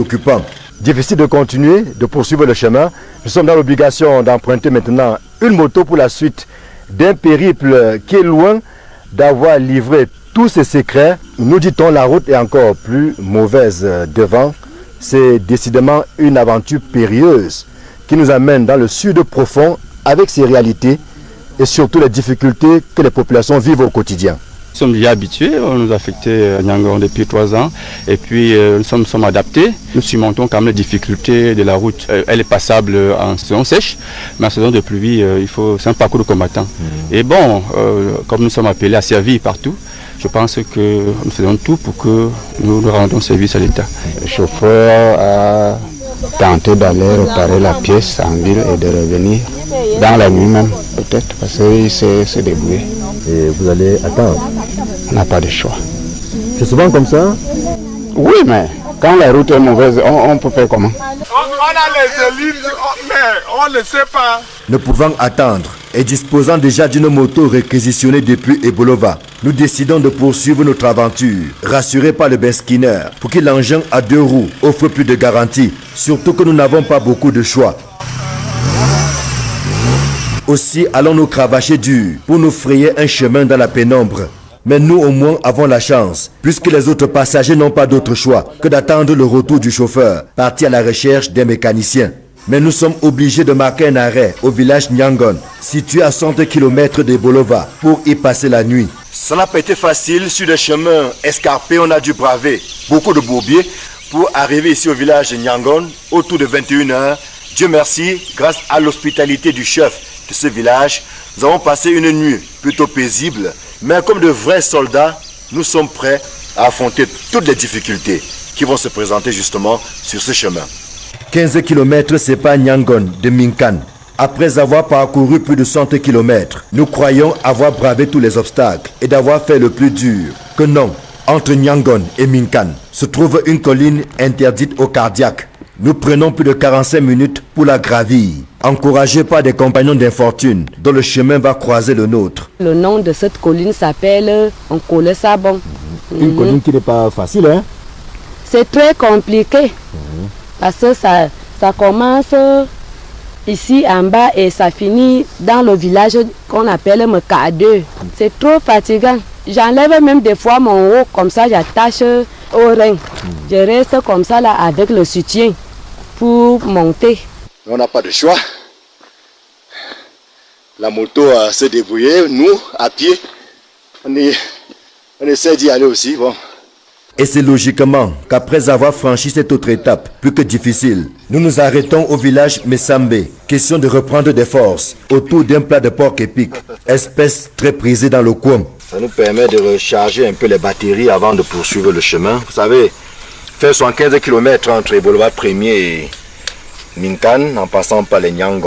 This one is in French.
occupants. Difficile de continuer, de poursuivre le chemin. Nous sommes dans l'obligation d'emprunter maintenant une moto pour la suite d'un périple qui est loin d'avoir livré tous ses secrets. Nous dit-on, la route est encore plus mauvaise devant. C'est décidément une aventure périlleuse qui nous amène dans le sud profond avec ses réalités et surtout les difficultés que les populations vivent au quotidien. Nous sommes déjà habitués, on nous a affecté Nyangon depuis 3 ans et puis nous sommes adaptés. Nous surmontons quand même les difficultés de la route. Elle est passable en saison sèche, mais en saison de pluie, c'est un parcours de combattant. Et bon, comme nous sommes appelés à servir partout, je pense que nous faisons tout pour que nous rendons service à l'État. Le chauffeur a tenté d'aller réparer la pièce en ville et de revenir dans la nuit même, peut-être, parce qu'il s'est débrouillé. Et vous allez attendre? On n'a pas de choix. C'est souvent comme ça? Oui, mais quand la route est mauvaise, on peut faire comment? On a les élites, mais on ne sait pas. Ne pouvant attendre et disposant déjà d'une moto réquisitionnée depuis Ebolova, nous décidons de poursuivre notre aventure, rassurés par le Beskinner, pour que l'engin à 2 roues offre plus de garantie, surtout que nous n'avons pas beaucoup de choix. Aussi allons-nous cravacher dur pour nous frayer un chemin dans la pénombre. Mais nous au moins avons la chance, puisque les autres passagers n'ont pas d'autre choix que d'attendre le retour du chauffeur, parti à la recherche des mécaniciens. Mais nous sommes obligés de marquer un arrêt au village Nyangon, situé à 100 km de Bolova, pour y passer la nuit. Ça n'a pas été facile sur le chemin escarpé, on a dû braver beaucoup de bourbiers pour arriver ici au village Nyangon autour de 21 h. Dieu merci, grâce à l'hospitalité du chef de ce village, nous avons passé une nuit plutôt paisible, mais comme de vrais soldats, nous sommes prêts à affronter toutes les difficultés qui vont se présenter justement sur ce chemin. 15 km séparent Nyangon de Minkan. Après avoir parcouru plus de 100 km, nous croyons avoir bravé tous les obstacles et d'avoir fait le plus dur. Que non, entre Nyangon et Minkan se trouve une colline interdite aux cardiaques. Nous prenons plus de 45 minutes pour la gravir, encouragés par des compagnons d'infortune dont le chemin va croiser le nôtre. Le nom de cette colline s'appelle Nkole Sabon. Une colline qui n'est pas facile, hein? C'est très compliqué parce que ça commence ici en bas et ça finit dans le village qu'on appelle Mekade. C'est trop fatigant. J'enlève même des fois mon haut, comme ça j'attache au rein. Je reste comme ça là avec le soutien pour monter. On n'a pas de choix. La moto s'est débrouillée, nous, à pied, on essaie d'y aller aussi. Bon. Et c'est logiquement qu'après avoir franchi cette autre étape, plus que difficile, nous nous arrêtons au village Messambe. Question de reprendre des forces autour d'un plat de porc épic, espèce très prisée dans le coin. Ça nous permet de recharger un peu les batteries avant de poursuivre le chemin. Vous savez, faire 75 km entre Ebolova 1er et Minkan en passant par les Nyangon.